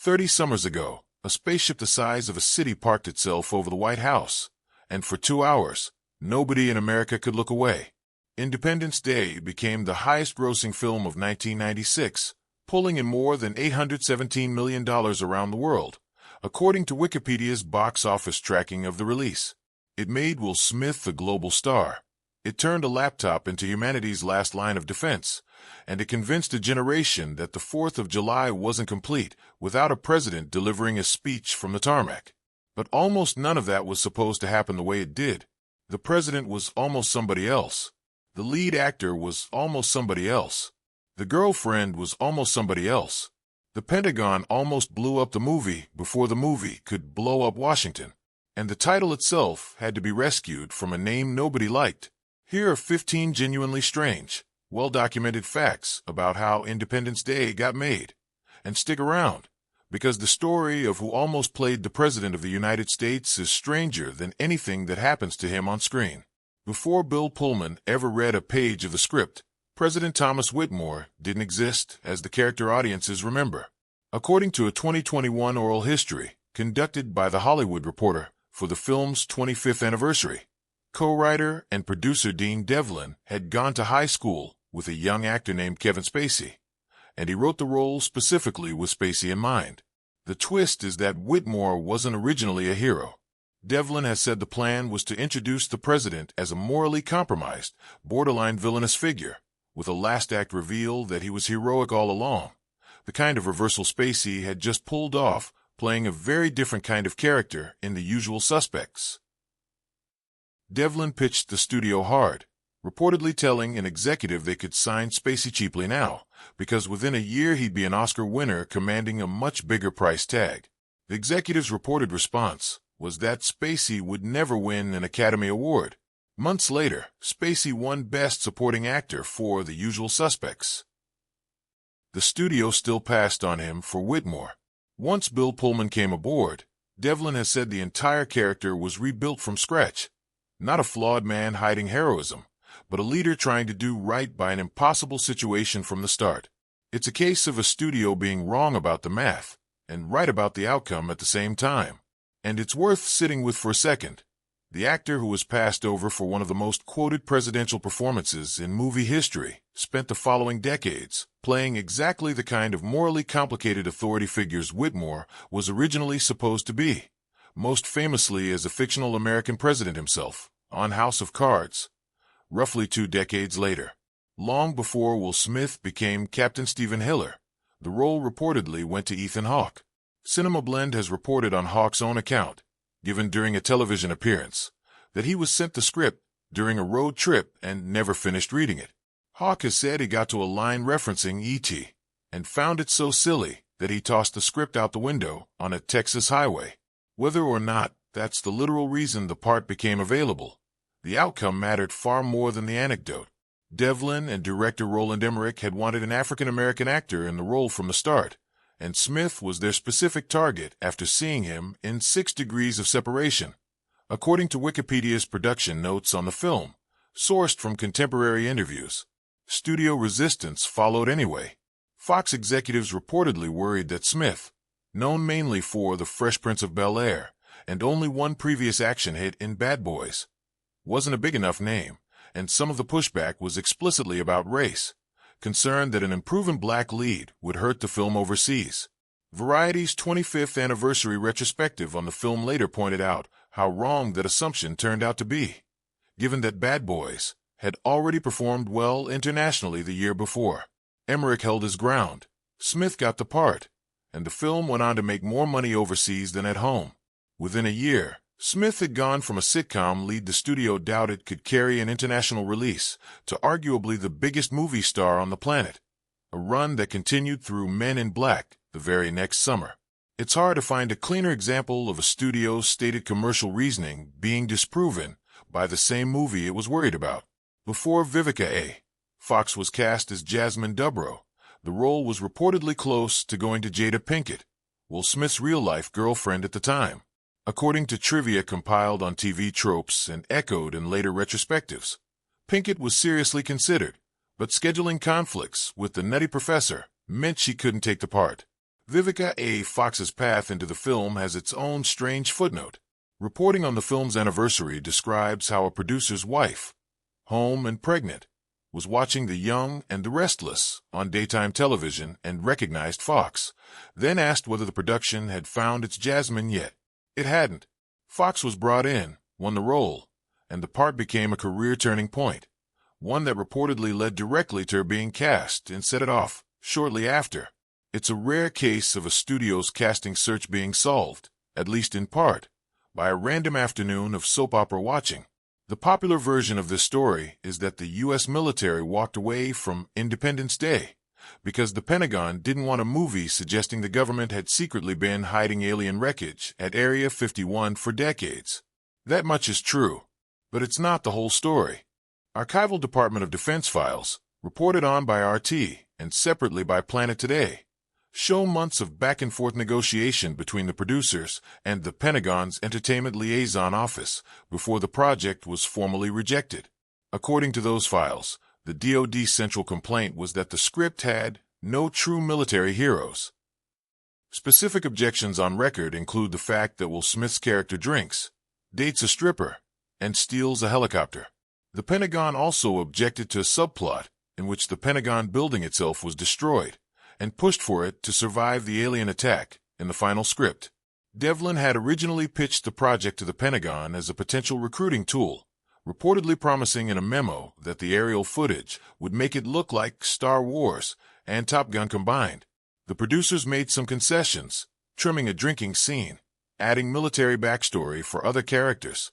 30 summers ago, a spaceship the size of a city parked itself over the White House, and for 2 hours, nobody in America could look away. Independence Day became the highest-grossing film of 1996, pulling in more than $817 million around the world, according to Wikipedia's box office tracking of the release. It made Will Smith a global star. It turned a laptop into humanity's last line of defense, and it convinced a generation that the 4th of July wasn't complete without a president delivering a speech from the tarmac. But almost none of that was supposed to happen the way it did. The president was almost somebody else. The lead actor was almost somebody else. The girlfriend was almost somebody else. The Pentagon almost blew up the movie before the movie could blow up Washington. And the title itself had to be rescued from a name nobody liked. Here are 15 genuinely strange, well-documented facts about how Independence Day got made. And stick around, because the story of who almost played the President of the United States is stranger than anything that happens to him on screen. Before Bill Pullman ever read a page of the script, President Thomas Whitmore didn't exist as the character audiences remember. According to a 2021 oral history conducted by The Hollywood Reporter for the film's 25th anniversary, co-writer and producer Dean Devlin had gone to high school with a young actor named Kevin Spacey, and he wrote the role specifically with Spacey in mind. The twist is that Whitmore wasn't originally a hero. Devlin has said the plan was to introduce the president as a morally compromised, borderline villainous figure, with a last-act reveal that he was heroic all along, the kind of reversal Spacey had just pulled off, playing a very different kind of character in The Usual Suspects. Devlin pitched the studio hard, reportedly telling an executive they could sign Spacey cheaply now, because within a year he'd be an Oscar winner commanding a much bigger price tag. The executive's reported response was that Spacey would never win an Academy Award. Months later, Spacey won Best Supporting Actor for The Usual Suspects. The studio still passed on him for Whitmore. Once Bill Pullman came aboard, Devlin has said the entire character was rebuilt from scratch. Not a flawed man hiding heroism, but a leader trying to do right by an impossible situation from the start. It's a case of a studio being wrong about the math and right about the outcome at the same time. And it's worth sitting with for a second. The actor who was passed over for one of the most quoted presidential performances in movie history spent the following decades playing exactly the kind of morally complicated authority figures Whitmore was originally supposed to be, most famously as a fictional American president himself on House of Cards, roughly 2 decades later. Long before Will Smith became Captain Stephen Hiller, the role reportedly went to Ethan Hawke. Cinema Blend has reported on Hawke's own account, given during a television appearance, that he was sent the script during a road trip and never finished reading it. Hawke has said he got to a line referencing E.T. and found it so silly that he tossed the script out the window on a Texas highway. Whether or not that's the literal reason the part became available, the outcome mattered far more than the anecdote. Devlin and director Roland Emmerich had wanted an African-American actor in the role from the start, and Smith was their specific target after seeing him in 6 Degrees of Separation, according to Wikipedia's production notes on the film, sourced from contemporary interviews. Studio resistance followed anyway. Fox executives reportedly worried that Smith, known mainly for The Fresh Prince of Bel-Air and only one previous action hit in Bad Boys, wasn't a big enough name, and some of the pushback was explicitly about race, concerned that an improving black lead would hurt the film overseas. Variety's 25th anniversary retrospective on the film later pointed out how wrong that assumption turned out to be, given that Bad Boys had already performed well internationally the year before. Emmerich held his ground, Smith got the part, and the film went on to make more money overseas than at home. Within a year, Smith had gone from a sitcom lead the studio doubted could carry an international release to arguably the biggest movie star on the planet, a run that continued through Men in Black the very next summer. It's hard to find a cleaner example of a studio's stated commercial reasoning being disproven by the same movie it was worried about. Before Vivica A. Fox was cast as Jasmine Dubrow, the role was reportedly close to going to Jada Pinkett, Will Smith's real-life girlfriend at the time. According to trivia compiled on TV Tropes and echoed in later retrospectives, Pinkett was seriously considered, but scheduling conflicts with the Nutty Professor meant she couldn't take the part. Vivica A. Fox's path into the film has its own strange footnote. Reporting on the film's anniversary describes how a producer's wife, home and pregnant, was watching The Young and the Restless on daytime television and recognized Fox, then asked whether the production had found its Jasmine yet. It hadn't. Fox was brought in, won the role, and the part became a career turning point, one that reportedly led directly to her being cast and set it off shortly after. It's a rare case of a studio's casting search being solved, at least in part, by a random afternoon of soap opera watching. The popular version of this story is that the U.S. military walked away from Independence Day because the Pentagon didn't want a movie suggesting the government had secretly been hiding alien wreckage at Area 51 for decades. That much is true, but it's not the whole story. Archival Department of Defense files, reported on by RT and separately by Planet Today, show months of back-and-forth negotiation between the producers and the Pentagon's Entertainment Liaison Office before the project was formally rejected. According to those files, the DoD central complaint was that the script had no true military heroes. Specific objections on record include the fact that Will Smith's character drinks, dates a stripper, and steals a helicopter. The Pentagon also objected to a subplot in which the Pentagon building itself was destroyed, and pushed for it to survive the alien attack in the final script. Devlin had originally pitched the project to the Pentagon as a potential recruiting tool, reportedly promising in a memo that the aerial footage would make it look like Star Wars and Top Gun combined. The producers made some concessions, trimming a drinking scene, adding military backstory for other characters,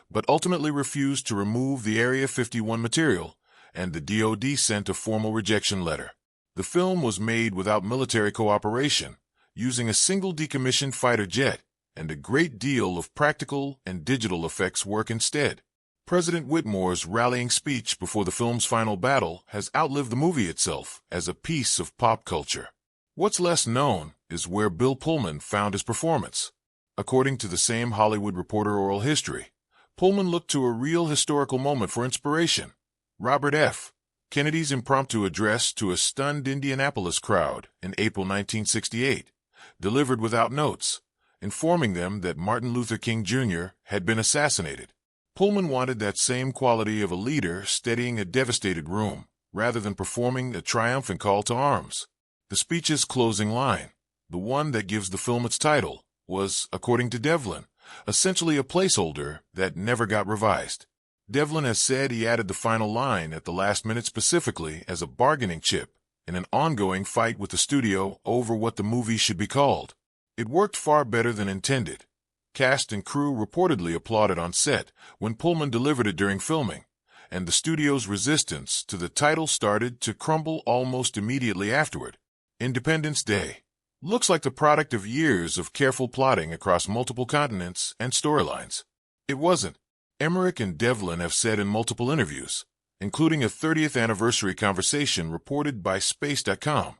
but ultimately refused to remove the Area 51 material, and the DoD sent a formal rejection letter. The film was made without military cooperation, using a single decommissioned fighter jet and a great deal of practical and digital effects work instead. President Whitmore's rallying speech before the film's final battle has outlived the movie itself as a piece of pop culture. What's less known is where Bill Pullman found his performance. According to the same Hollywood Reporter oral history, Pullman looked to a real historical moment for inspiration. Robert F. Kennedy's impromptu address to a stunned Indianapolis crowd in April 1968, delivered without notes, informing them that Martin Luther King Jr. had been assassinated. Pullman wanted that same quality of a leader steadying a devastated room, rather than performing a triumphant call to arms. The speech's closing line, the one that gives the film its title, was, according to Devlin, essentially a placeholder that never got revised. Devlin has said he added the final line at the last minute specifically as a bargaining chip in an ongoing fight with the studio over what the movie should be called. It worked far better than intended. Cast and crew reportedly applauded on set when Pullman delivered it during filming, and the studio's resistance to the title started to crumble almost immediately afterward. Independence Day looks like the product of years of careful plotting across multiple continents and storylines. It wasn't. Emmerich and Devlin have said in multiple interviews, including a 30th anniversary conversation reported by Space.com,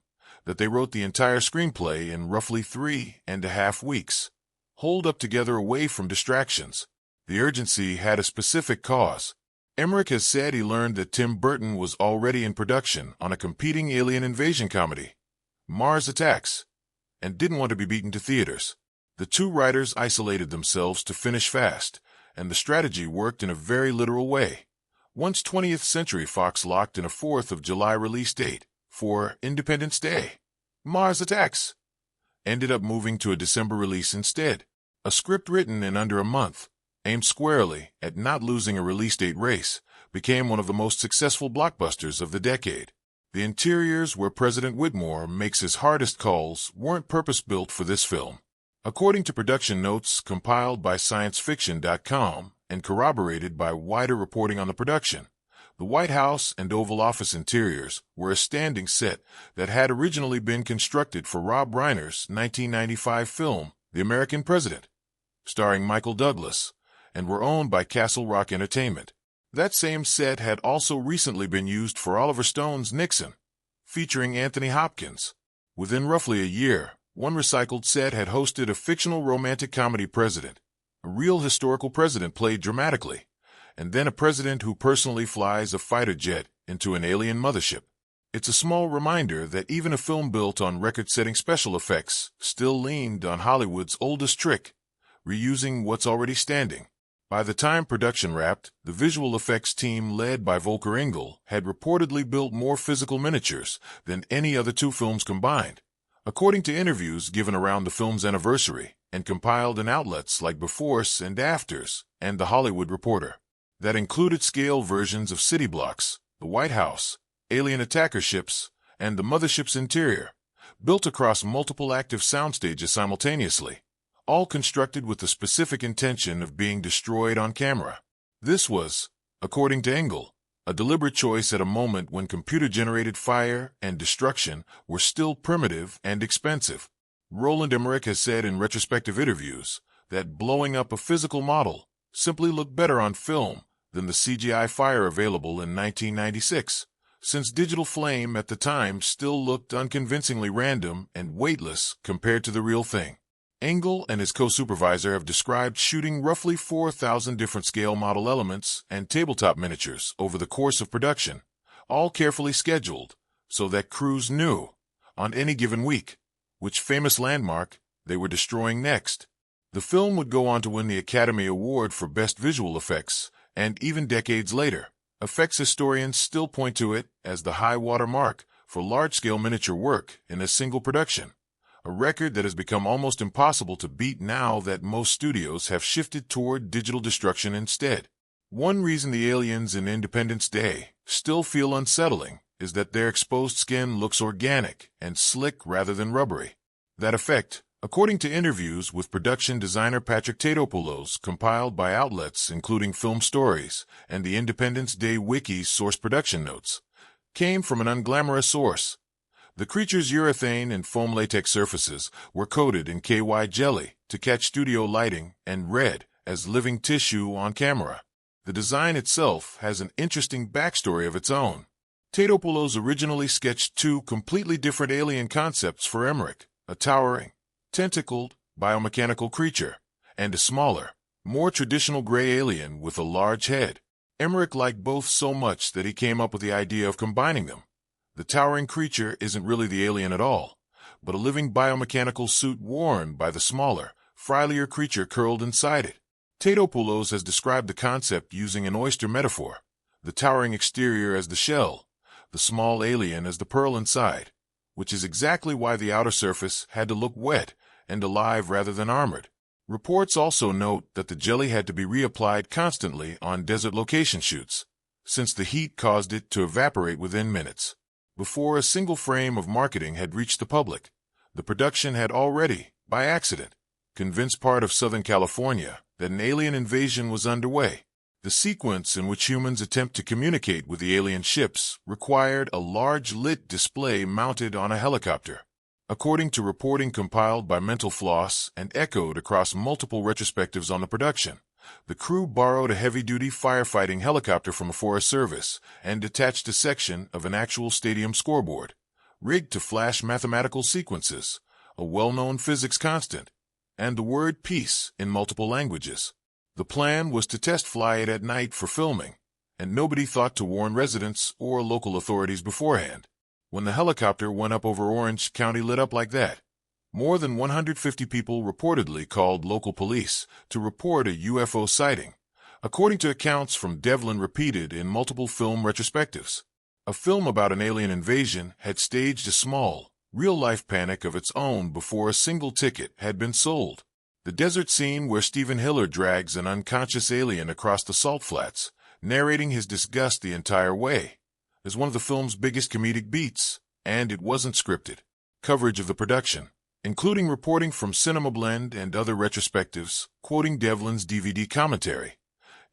that they wrote the entire screenplay in roughly 3.5 weeks, holed up together away from distractions. The urgency had a specific cause. Emmerich has said he learned that Tim Burton was already in production on a competing alien invasion comedy, Mars Attacks, and didn't want to be beaten to theaters. The two writers isolated themselves to finish fast, and the strategy worked in a very literal way. Once 20th Century Fox locked in a 4th of July release date for Independence Day, Mars Attacks ended up moving to a December release instead. A script written in under a month, aimed squarely at not losing a release date race, became one of the most successful blockbusters of the decade. The interiors where President Whitmore makes his hardest calls weren't purpose-built for this film. According to production notes compiled by ScienceFiction.com and corroborated by wider reporting on the production, the White House and Oval Office interiors were a standing set that had originally been constructed for Rob Reiner's 1995 film, The American President, starring Michael Douglas, and were owned by Castle Rock Entertainment. That same set had also recently been used for Oliver Stone's Nixon, featuring Anthony Hopkins. Within roughly a year, one recycled set had hosted a fictional romantic comedy president, a real historical president played dramatically, and then a president who personally flies a fighter jet into an alien mothership. It's a small reminder that even a film built on record-setting special effects still leaned on Hollywood's oldest trick, reusing what's already standing. By the time production wrapped, the visual effects team led by Volker Engel had reportedly built more physical miniatures than any other two films combined, according to interviews given around the film's anniversary and compiled in outlets like Befores and Afters and The Hollywood Reporter, that included scale versions of city blocks, the White House, alien attacker ships, and the mothership's interior, built across multiple active soundstages simultaneously, all constructed with the specific intention of being destroyed on camera. This was, according to Engel, a deliberate choice at a moment when computer-generated fire and destruction were still primitive and expensive. Roland Emmerich has said in retrospective interviews that blowing up a physical model simply looked better on film than the CGI fire available in 1996, since digital flame at the time still looked unconvincingly random and weightless compared to the real thing. Engel and his co-supervisor have described shooting roughly 4,000 different scale model elements and tabletop miniatures over the course of production, all carefully scheduled so that crews knew, on any given week, which famous landmark they were destroying next. The film would go on to win the Academy Award for Best Visual Effects, and even decades later, effects historians still point to it as the high-water mark for large-scale miniature work in a single production, a record that has become almost impossible to beat now that most studios have shifted toward digital destruction instead. One reason the aliens in Independence Day still feel unsettling is that their exposed skin looks organic and slick rather than rubbery. That effect, according to interviews with production designer Patrick Tatopoulos compiled by outlets including Film Stories and the Independence Day Wiki's source production notes, came from an unglamorous source. The creature's urethane and foam latex surfaces were coated in KY jelly to catch studio lighting and read as living tissue on camera. The design itself has an interesting backstory of its own. Tatopoulos originally sketched two completely different alien concepts for Emmerich, a towering, tentacled, biomechanical creature, and a smaller, more traditional gray alien with a large head. Emmerich liked both so much that he came up with the idea of combining them. The towering creature isn't really the alien at all, but a living biomechanical suit worn by the smaller, frilier creature curled inside it. Tatopoulos has described the concept using an oyster metaphor, the towering exterior as the shell, the small alien as the pearl inside, which is exactly why the outer surface had to look wet and alive rather than armored. Reports also note that the jelly had to be reapplied constantly on desert location shoots, since the heat caused it to evaporate within minutes. Before a single frame of marketing had reached the public, the production had already, by accident, convinced part of Southern California that an alien invasion was underway. The sequence in which humans attempt to communicate with the alien ships required a large lit display mounted on a helicopter. According to reporting compiled by Mental Floss and echoed across multiple retrospectives on the production, the crew borrowed a heavy-duty firefighting helicopter from a Forest Service and detached a section of an actual stadium scoreboard, rigged to flash mathematical sequences, a well-known physics constant, and the word peace in multiple languages. The plan was to test fly it at night for filming, and nobody thought to warn residents or local authorities beforehand. When the helicopter went up over Orange County lit up like that, more than 150 people reportedly called local police to report a UFO sighting, according to accounts from Devlin repeated in multiple film retrospectives. A film about an alien invasion had staged a small, real-life panic of its own before a single ticket had been sold. The desert scene where Stephen Hiller drags an unconscious alien across the salt flats, narrating his disgust the entire way, is one of the film's biggest comedic beats, and it wasn't scripted. Coverage of the production, including reporting from Cinema Blend and other retrospectives, quoting Devlin's DVD commentary,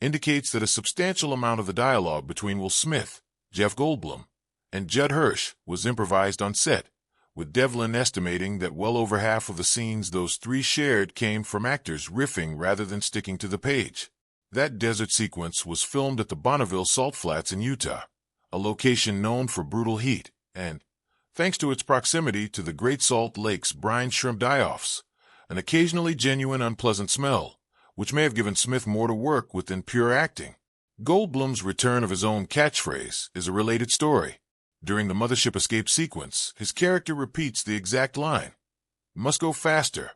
indicates that a substantial amount of the dialogue between Will Smith, Jeff Goldblum, and Judd Hirsch was improvised on set, with Devlin estimating that well over half of the scenes those three shared came from actors riffing rather than sticking to the page. That desert sequence was filmed at the Bonneville Salt Flats in Utah, a location known for brutal heat, and, thanks to its proximity to the Great Salt Lake's brine shrimp die-offs, an occasionally genuine unpleasant smell, which may have given Smith more to work with than pure acting. Goldblum's return of his own catchphrase is a related story. During the mothership escape sequence, his character repeats the exact line, "Must go faster,"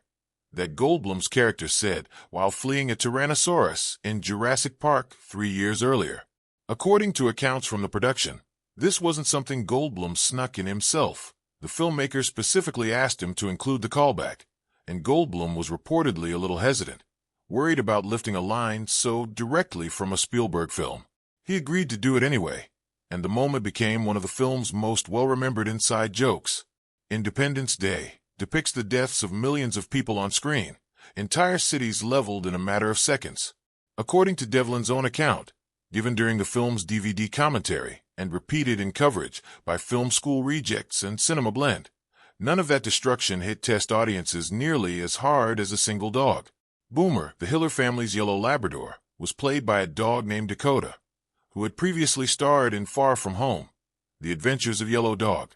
that Goldblum's character said while fleeing a Tyrannosaurus in Jurassic Park 3 years earlier. According to accounts from the production, this wasn't something Goldblum snuck in himself. The filmmaker specifically asked him to include the callback, and Goldblum was reportedly a little hesitant, worried about lifting a line so directly from a Spielberg film. He agreed to do it anyway, and the moment became one of the film's most well-remembered inside jokes. Independence Day depicts the deaths of millions of people on screen, entire cities leveled in a matter of seconds. According to Devlin's own account, given during the film's DVD commentary and repeated in coverage by film school rejects and Cinema Blend, none of that destruction hit test audiences nearly as hard as a single dog. Boomer, the Hiller family's yellow Labrador, was played by a dog named Dakota, who had previously starred in Far From Home, The Adventures of Yellow Dog.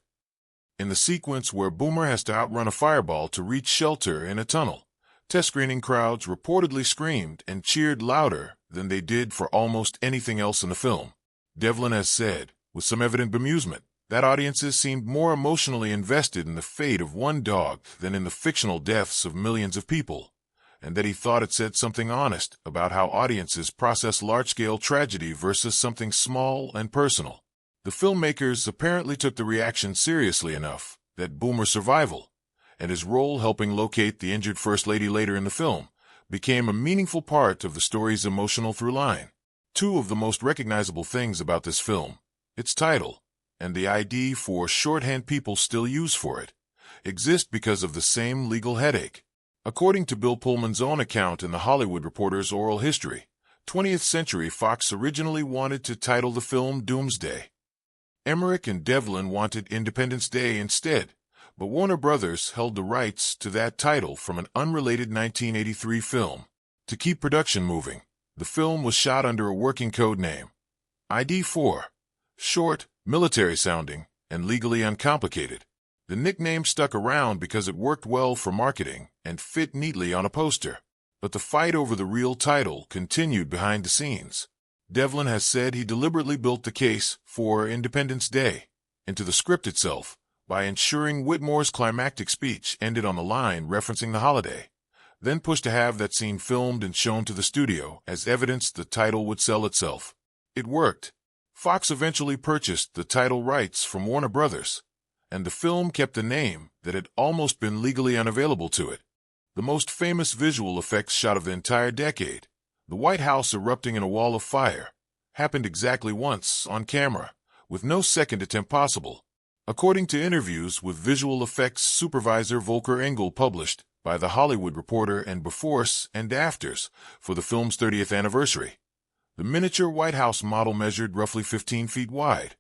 In the sequence where Boomer has to outrun a fireball to reach shelter in a tunnel, test screening crowds reportedly screamed and cheered louder than they did for almost anything else in the film. Devlin has said, with some evident bemusement, that audiences seemed more emotionally invested in the fate of one dog than in the fictional deaths of millions of people, and that he thought it said something honest about how audiences process large-scale tragedy versus something small and personal. The filmmakers apparently took the reaction seriously enough that Boomer's survival, and his role helping locate the injured First Lady later in the film, became a meaningful part of the story's emotional through line. Two of the most recognizable things about this film, its title, and the ID for shorthand people still use for it, exist because of the same legal headache. According to Bill Pullman's own account in The Hollywood Reporter's Oral History, 20th Century Fox originally wanted to title the film Doomsday. Emmerich and Devlin wanted Independence Day instead, but Warner Brothers held the rights to that title from an unrelated 1983 film. To keep production moving, the film was shot under a working code name, ID4, short, military-sounding, and legally uncomplicated. The nickname stuck around because it worked well for marketing and fit neatly on a poster. But the fight over the real title continued behind the scenes. Devlin has said he deliberately built the case for Independence Day into the script itself by ensuring Whitmore's climactic speech ended on the line referencing the holiday, then pushed to have that scene filmed and shown to the studio as evidence the title would sell itself. It worked. Fox eventually purchased the title rights from Warner Brothers, and the film kept a name that had almost been legally unavailable to it. The most famous visual effects shot of the entire decade, the White House erupting in a wall of fire, happened exactly once on camera, with no second attempt possible. According to interviews with visual effects supervisor Volker Engel published by The Hollywood Reporter and Befores and Afters for the film's 30th anniversary, the miniature White House model measured roughly 15 feet wide,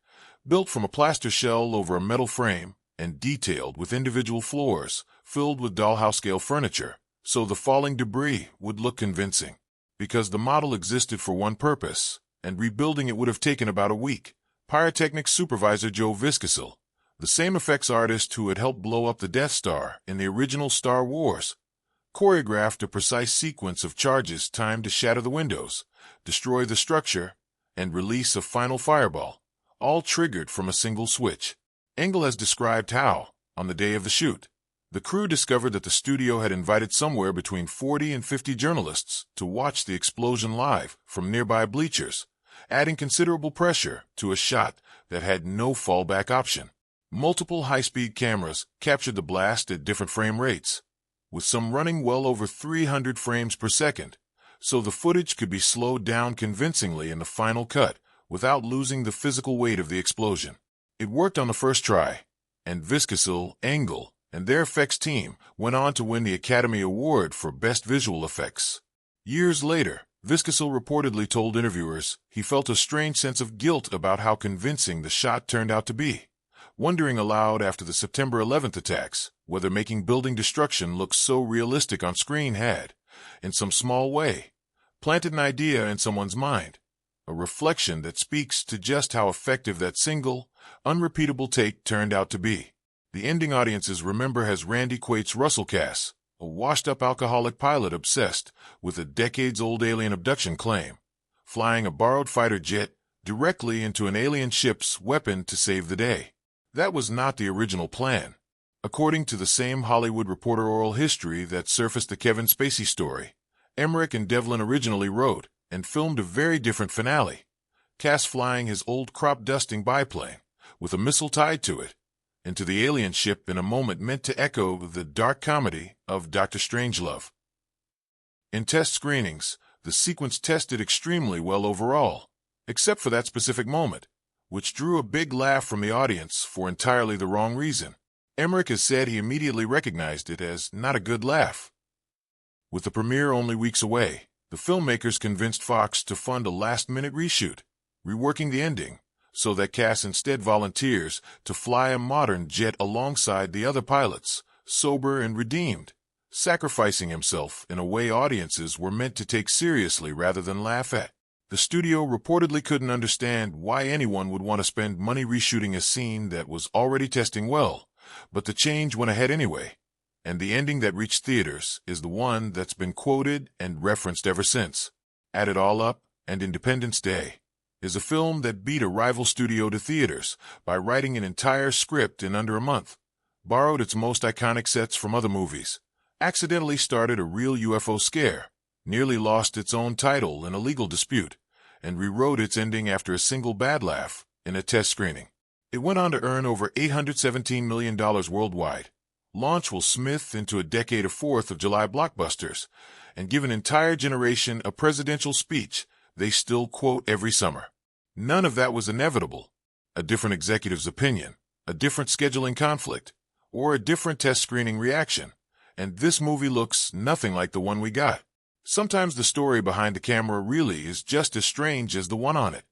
built from a plaster shell over a metal frame and detailed with individual floors filled with dollhouse-scale furniture, so the falling debris would look convincing. Because the model existed for one purpose, and rebuilding it would have taken about a week, pyrotechnics supervisor Joe Viscasil, the same effects artist who had helped blow up the Death Star in the original Star Wars, choreographed a precise sequence of charges timed to shatter the windows, destroy the structure, and release a final fireball, all triggered from a single switch. Engel has described how, on the day of the shoot, the crew discovered that the studio had invited somewhere between 40 and 50 journalists to watch the explosion live from nearby bleachers, adding considerable pressure to a shot that had no fallback option. Multiple high-speed cameras captured the blast at different frame rates, with some running well over 300 frames per second, so the footage could be slowed down convincingly in the final cut without losing the physical weight of the explosion. It worked on the first try, and Viscasil, Engel, and their effects team went on to win the Academy Award for Best Visual Effects. Years later, Viscasil reportedly told interviewers he felt a strange sense of guilt about how convincing the shot turned out to be, wondering aloud after the September 11th attacks whether making building destruction look so realistic on screen had, in some small way, planted an idea in someone's mind, a reflection that speaks to just how effective that single, unrepeatable take turned out to be. The ending audiences remember as Randy Quaid's Russell Cass, a washed-up alcoholic pilot obsessed with a decades-old alien abduction claim, flying a borrowed fighter jet directly into an alien ship's weapon to save the day. That was not the original plan. According to the same Hollywood Reporter oral history that surfaced the Kevin Spacey story, Emmerich and Devlin originally wrote and filmed a very different finale, Cass flying his old crop-dusting biplane, with a missile tied to it, into the alien ship in a moment meant to echo the dark comedy of Dr. Strangelove. In test screenings, the sequence tested extremely well overall, except for that specific moment, which drew a big laugh from the audience for entirely the wrong reason. Emmerich has said he immediately recognized it as not a good laugh. With the premiere only weeks away, the filmmakers convinced Fox to fund a last-minute reshoot, reworking the ending, so that Cass instead volunteers to fly a modern jet alongside the other pilots, sober and redeemed, sacrificing himself in a way audiences were meant to take seriously rather than laugh at. The studio reportedly couldn't understand why anyone would want to spend money reshooting a scene that was already testing well, but the change went ahead anyway, and the ending that reached theaters is the one that's been quoted and referenced ever since. Add it all up, and Independence Day is a film that beat a rival studio to theaters by writing an entire script in under a month, borrowed its most iconic sets from other movies, accidentally started a real UFO scare, nearly lost its own title in a legal dispute, and rewrote its ending after a single bad laugh in a test screening. It went on to earn over $817 million worldwide, launch Will Smith into a decade of 4th of July blockbusters, and give an entire generation a presidential speech they still quote every summer. None of that was inevitable. A different executive's opinion, a different scheduling conflict, or a different test screening reaction, and this movie looks nothing like the one we got. Sometimes the story behind the camera really is just as strange as the one on it.